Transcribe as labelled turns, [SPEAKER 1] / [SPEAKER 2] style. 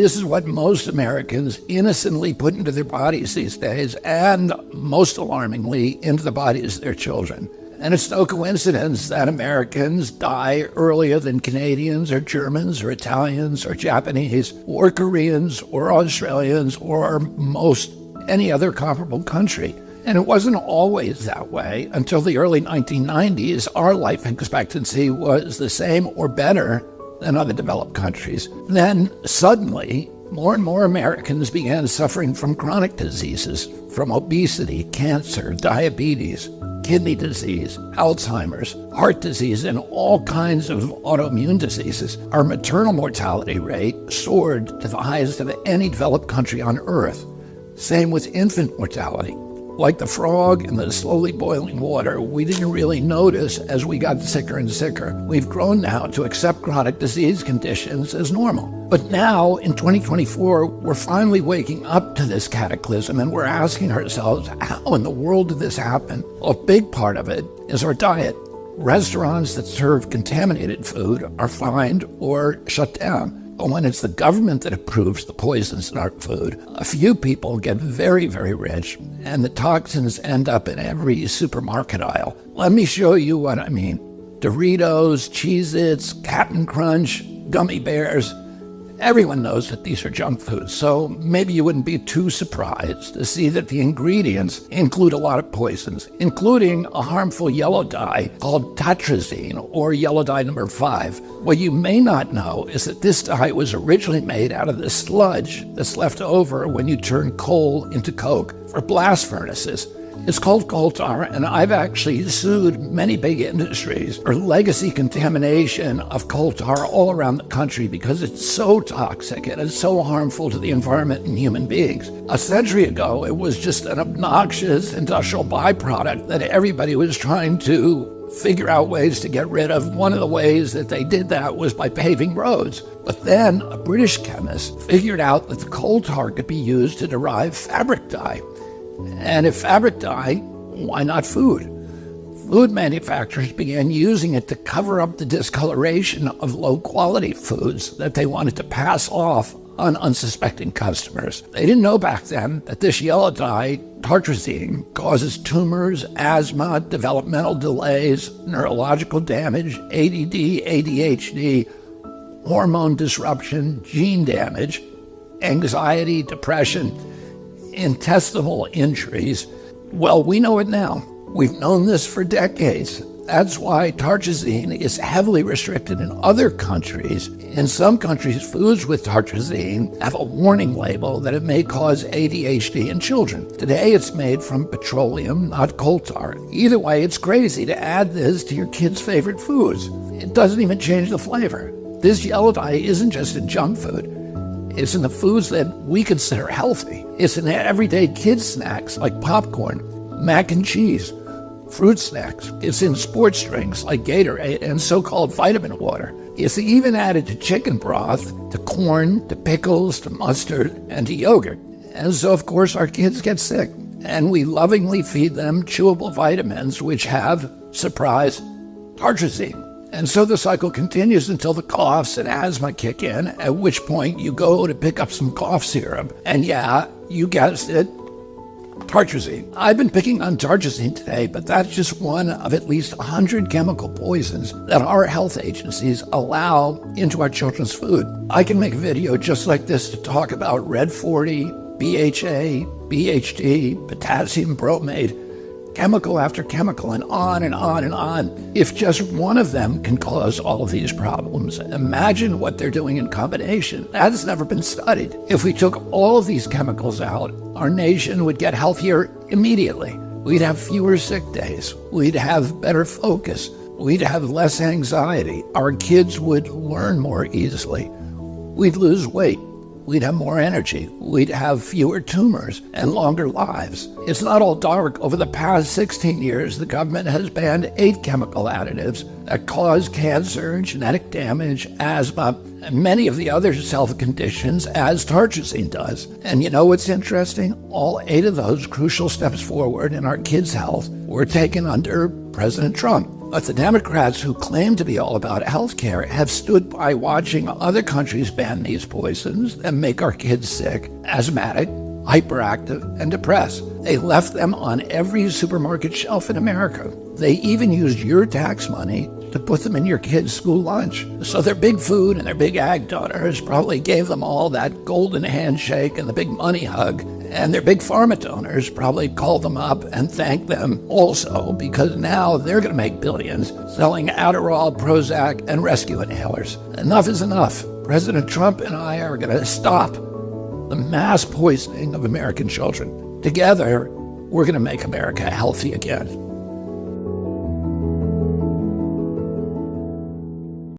[SPEAKER 1] This is what most Americans innocently put into their bodies these days, and most alarmingly, into the bodies of their children. And it's no coincidence that Americans die earlier than Canadians or Germans or Italians or Japanese or Koreans or Australians or most any other comparable country. And it wasn't always that way. Until the early 1990s, our life expectancy was the same or better than other developed countries. Then suddenly, more and more Americans began suffering from chronic diseases, from obesity, cancer, diabetes, kidney disease, Alzheimer's, heart disease, and all kinds of autoimmune diseases. Our maternal mortality rate soared to the highest of any developed country on earth. Same with infant mortality. Like the frog in the slowly boiling water, we didn't really notice as we got sicker and sicker. We've grown now to accept chronic disease conditions as normal. But now, in 2024, we're finally waking up to this cataclysm, and we're asking ourselves, how in the world did this happen? Well, a big part of it is our diet. Restaurants that serve contaminated food are fined or shut down. But when it's the government that approves the poisons in our food, a few people get very, very rich, and the toxins end up in every supermarket aisle. Let me show you what I mean. Doritos, Cheez-Its, Cap'n Crunch, gummy bears. Everyone knows that these are junk foods, so maybe you wouldn't be too surprised to see that the ingredients include a lot of poisons, including a harmful yellow dye called tartrazine, or yellow dye number 5. What you may not know is that this dye was originally made out of the sludge that's left over when you turn coal into coke for blast furnaces. It's called coal tar, and I've actually sued many big industries for legacy contamination of coal tar all around the country because it's so toxic and it's so harmful to the environment and human beings. A century ago, it was just an obnoxious industrial byproduct that everybody was trying to figure out ways to get rid of. One of the ways that they did that was by paving roads. But then a British chemist figured out that the coal tar could be used to derive fabric dye. And if fabric dye, why not food? Food manufacturers began using it to cover up the discoloration of low-quality foods that they wanted to pass off on unsuspecting customers. They didn't know back then that this yellow dye, tartrazine, causes tumors, asthma, developmental delays, neurological damage, ADD, ADHD, hormone disruption, gene damage, anxiety, depression, intestinal injuries. Well, we know it now. We've known this for decades. That's why tartrazine is heavily restricted in other countries. In some countries, foods with tartrazine have a warning label that it may cause ADHD in children. Today, it's made from petroleum, not coal tar. Either way, it's crazy to add this to your kids' favorite foods. It doesn't even change the flavor. This yellow dye isn't just in junk food. It's in the foods that we consider healthy. It's in everyday kids' snacks like popcorn, mac and cheese, fruit snacks. It's in sports drinks like Gatorade and so-called vitamin water. It's even added to chicken broth, to corn, to pickles, to mustard, and to yogurt. And so, of course, our kids get sick. And we lovingly feed them chewable vitamins which have, surprise, tartrazine. And so the cycle continues until the coughs and asthma kick in, at which point you go to pick up some cough syrup. And yeah, you guessed it, tartrazine. I've been picking on tartrazine today, but that's just one of at least 100 chemical poisons that our health agencies allow into our children's food. I can make a video just like this to talk about Red 40, BHA, BHD, potassium bromate, chemical after chemical, and on and on and on. If just one of them can cause all of these problems, imagine what they're doing in combination. That has never been studied. If we took all of these chemicals out, our nation would get healthier immediately. We'd have fewer sick days. We'd have better focus. We'd have less anxiety. Our kids would learn more easily. We'd lose weight. We'd have more energy. We'd have fewer tumors and longer lives. It's not all dark. Over the past 16 years, the government has banned 8 chemical additives that cause cancer, genetic damage, asthma, and many of the other health conditions as tartrazine does. And you know what's interesting? All 8 of those crucial steps forward in our kids' health were taken under President Trump. But the Democrats who claim to be all about health care have stood by watching other countries ban these poisons and make our kids sick, asthmatic, hyperactive, and depressed. They left them on every supermarket shelf in America. They even used your tax money to put them in your kids' school lunch. So their big food and their big ag donors probably gave them all that golden handshake and the big money hug. And their big pharma donors probably called them up and thanked them also, because now they're going to make billions selling Adderall, Prozac, and rescue inhalers. Enough is enough. President Trump and I are going to stop the mass poisoning of American children. Together, we're going to make America healthy again.